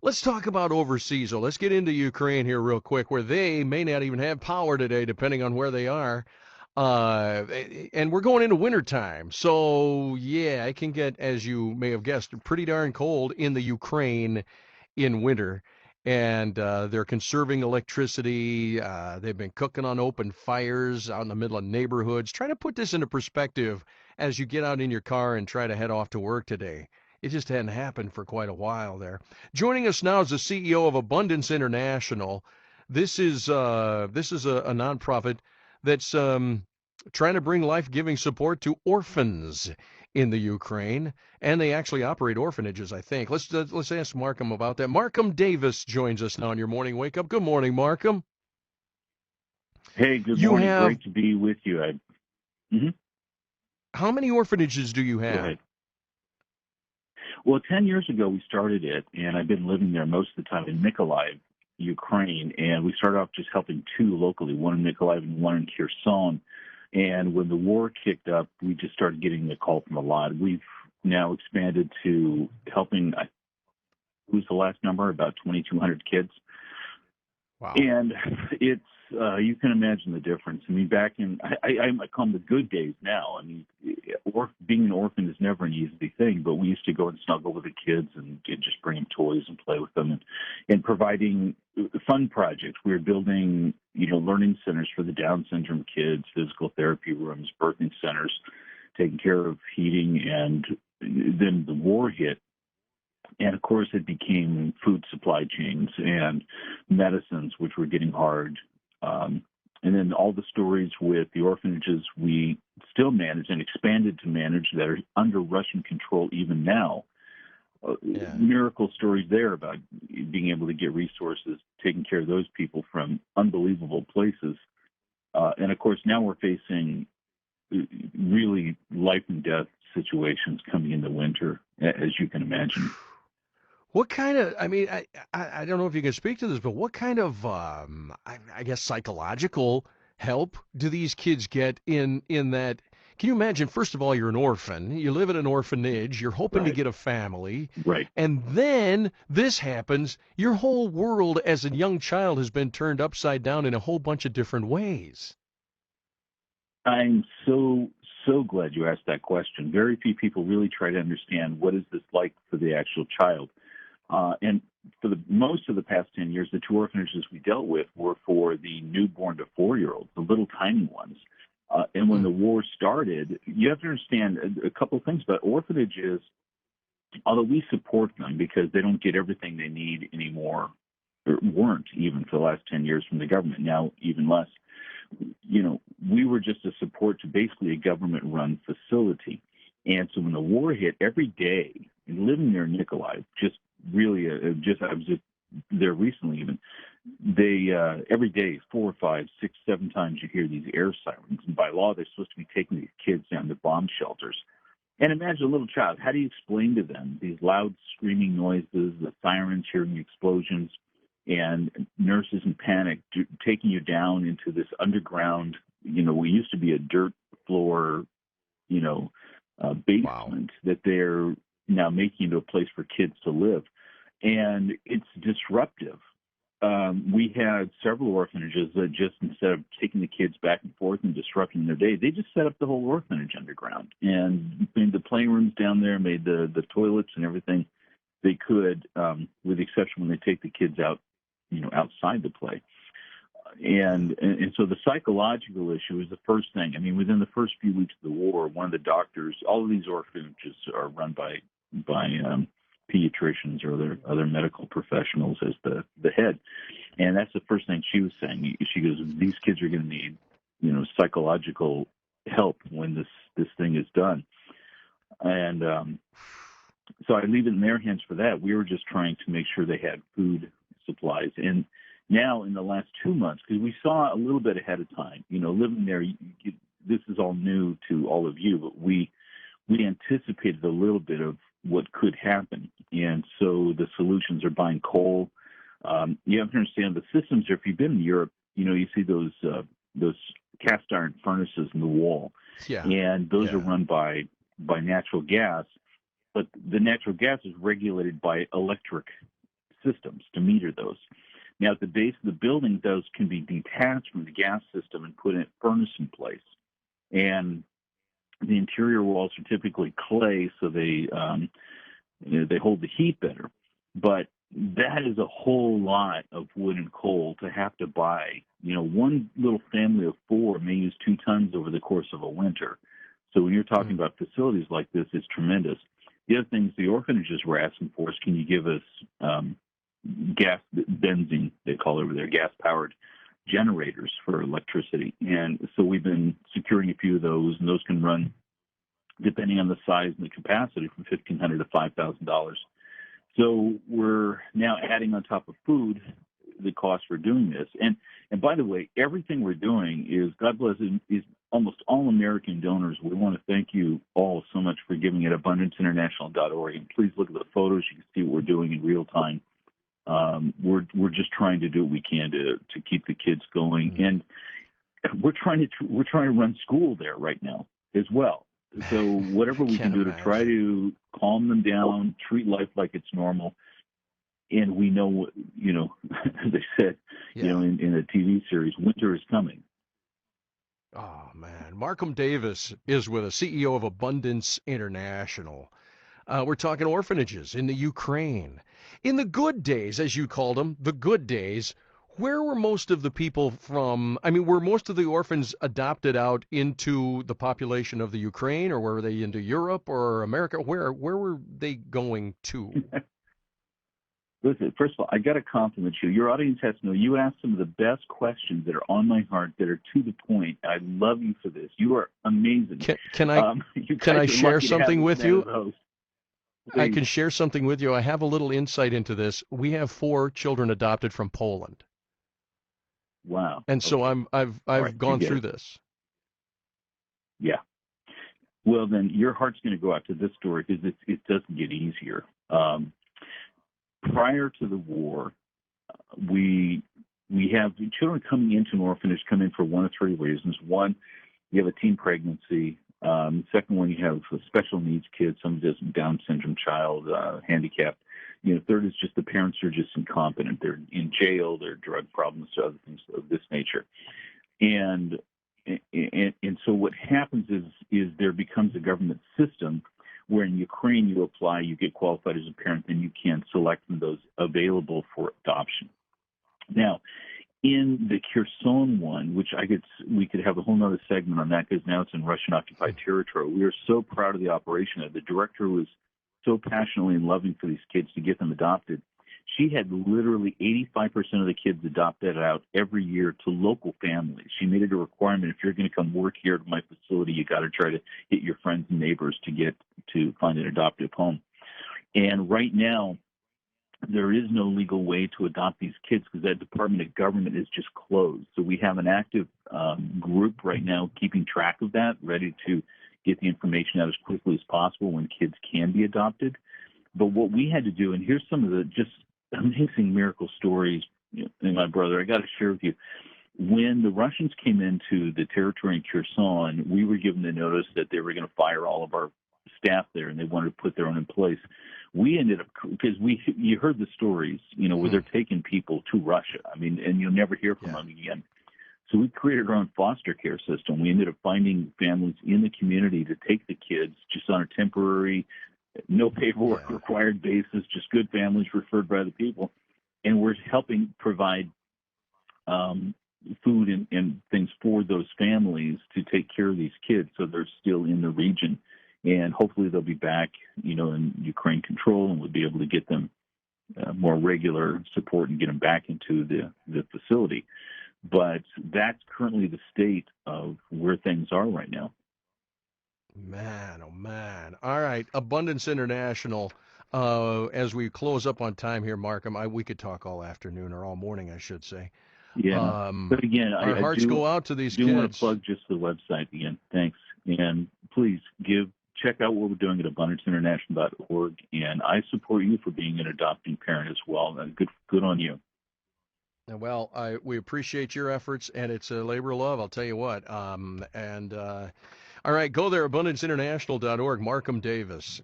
Let's talk about overseas. So let's get into Ukraine here real quick, where they may not even have power today, depending on where they are. And we're going into wintertime. So, yeah, it can get, as you may have guessed, pretty darn cold in the Ukraine in winter. And they're conserving electricity. They've been cooking on open fires out in the middle of neighborhoods. Try to put this into perspective as you get out in your car and try to head off to work today. It just hadn't happened for quite a while there. Joining us now is the CEO of Abundance International. This is a nonprofit that's trying to bring life-giving support to orphans in the Ukraine, and they actually operate orphanages, I think. Let's ask Marcum about that. Marcum Davis joins us now on your morning wake up. Good morning, Marcum. Hey, good You morning. have Great to be with you. Mhm. How many orphanages do you Go have? ahead. Well, 10 years ago, we started it, and I've been living there most of the time in Mykolaiv, Ukraine. And we started off just helping two locally, one in Mykolaiv and one in Kherson. And when the war kicked up, we just started getting a call from a lot. We've now expanded to helping, who's the last number? About 2,200 kids. Wow. And it's you can imagine the difference. I mean, back in I call them the good days now. I mean, being an orphan is never an easy thing, but we used to go and snuggle with the kids and just bring them toys and play with them, and providing fun projects. We were building, learning centers for the Down syndrome kids, physical therapy rooms, birthing centers, taking care of heating, and then the war hit, and of course, it became food supply chains and medicines, which were getting hard. And then all the stories with the orphanages we still manage and expanded to manage that are under Russian control even now. Yeah. Miracle stories there about being able to get resources, taking care of those people from unbelievable places. And of course, now we're facing really life and death situations coming in the winter, as you can imagine. What kind of, I mean, I don't know if you can speak to this, but what kind of, I guess, psychological help do these kids get in that? Can you imagine, first of all, you're an orphan, you live in an orphanage, you're hoping to Right, get a family, right. and then this happens, your whole world as a young child has been turned upside down in a whole bunch of different ways. I'm so glad you asked that question. Very few people really try to understand what is this like for the actual child. And for the most of the past 10 years, the two orphanages we dealt with were for the newborn to 4-year-olds, the little tiny ones. And when Hmm. the war started, you have to understand a couple of things about orphanages. Although we support them because they don't get everything they need anymore, or weren't even for the last 10 years from the government, now even less. We were just a support to basically a government run facility. And so when the war hit, every day, and living there in Nikolai, just really, I was just there recently even, they, every day, 4, 5, 6, 7 times you hear these air sirens. And by law, they're supposed to be taking these kids down to bomb shelters. And imagine a little child. How do you explain to them these loud screaming noises, the sirens, hearing explosions, and nurses in panic taking you down into this underground, we used to be a dirt floor, you know, Wow. basement that they're now making into a place for kids to live. And it's disruptive. We had several orphanages that just, instead of taking the kids back and forth and disrupting their day, they just set up the whole orphanage underground and made the playrooms down there, made the toilets and everything they could, with the exception when they take the kids out, outside the play. And so the psychological issue is the first thing. I mean, within the first few weeks of the war, one of the doctors, all of these orphanages are run by pediatricians or other medical professionals as the head. And that's the first thing she was saying. She goes, these kids are going to need, psychological help when this thing is done. And so I leave it in their hands for that. We were just trying to make sure they had food supplies. And now in the last 2 months, because we saw a little bit ahead of time, living there, this is all new to all of you, but we anticipated a little bit of what could happen. And so the solutions are buying coal. You have to understand the systems. If you've been in Europe, you see those cast iron furnaces in the wall, Yeah. and those are Yeah. run by natural gas. But the natural gas is regulated by electric systems to meter those. Now, at the base of the building, those can be detached from the gas system and put in a furnace in place. And the interior walls are typically clay, so they hold the heat better. But that is a whole lot of wood and coal to have to buy. One little family of four may use 2 tons over the course of a winter. So when you're talking about facilities like this, it's tremendous. The other things the orphanages were asking for is, can you give us gas, benzene, they call it over there, gas-powered generators for electricity. And so we've been securing a few of those, and those can run, depending on the size and the capacity, from $1,500 to $5,000. So we're now adding on top of food the cost for doing this. And by the way, everything we're doing is, God bless it, is almost all American donors. We want to thank you all so much for giving at abundanceinternational.org. And please look at the photos. You can see what we're doing in real time. We're just trying to do what we can to keep the kids going, and we're trying to run school there right now as well. So whatever we can do to try to calm them down, treat life like it's normal. And we know, as I said, in a TV series, winter is coming. Oh man, Marcum Davis is with us, CEO of Abundance International. We're talking orphanages in the Ukraine. In the good days, as you called them, the good days, where were most of the people from? I mean, were most of the orphans adopted out into the population of the Ukraine, or were they into Europe or America? Where were they going to? Listen, first of all, I got to compliment you. Your audience has to know you asked some of the best questions that are on my heart, that are to the point. I love you for this. You are amazing. Can I share something with you? I can share something with you. I have a little insight into this. We have 4 children adopted from Poland. Wow. And so I've gone through this. Yeah. Well, then your heart's going to go out to this story, because it doesn't get easier. Prior to the war, we have children coming into an orphanage come in for one of 3 reasons. One, you have a teen pregnancy. Second one, you have a special needs kid, somebody does Down syndrome child, handicapped. Third is just the parents are just incompetent. They're in jail, there are drug problems, other things of this nature. And so what happens is there becomes a government system where in Ukraine you apply, you get qualified as a parent, then you can select from those available for adoption. Now, in the Kherson one, which we could have a whole nother segment on that, because now it's in Russian-occupied territory. We are so proud of the operation. The director was so passionately and loving for these kids to get them adopted. She had literally 85% of the kids adopted out every year to local families. She made it a requirement: if you're going to come work here at my facility, you got to try to hit your friends and neighbors to find an adoptive home. And right now, there is no legal way to adopt these kids, because that Department of Government is just closed. So we have an active group right now keeping track of that, ready to get the information out as quickly as possible when kids can be adopted. But what we had to do, and here's some of the just amazing miracle stories, and my brother, I got to share with you. When the Russians came into the territory in Kherson, we were given the notice that they were going to fire all of our staff there, and they wanted to put their own in place. We ended up, because you heard the stories, where they're taking people to Russia. I mean, and you'll never hear from them again. So we created our own foster care system. We ended up finding families in the community to take the kids just on a temporary, no paperwork required basis, just good families referred by the people. And we're helping provide food and things for those families to take care of these kids, so they're still in the region. And hopefully they'll be back, in Ukraine control, and we'll be able to get them more regular support and get them back into the facility. But that's currently the state of where things are right now. Man, oh man. All right, Abundance International. As we close up on time here, Marcum, we could talk all afternoon, or all morning, I should say. Yeah. But again, our hearts go out to these kids. I do want to plug just the website again. Thanks. And please check out what we're doing at abundanceinternational.org. And I support you for being an adopting parent as well. Good on you. Well, we appreciate your efforts, and it's a labor of love, I'll tell you what. All right, go there, abundanceinternational.org. Marcum Davis.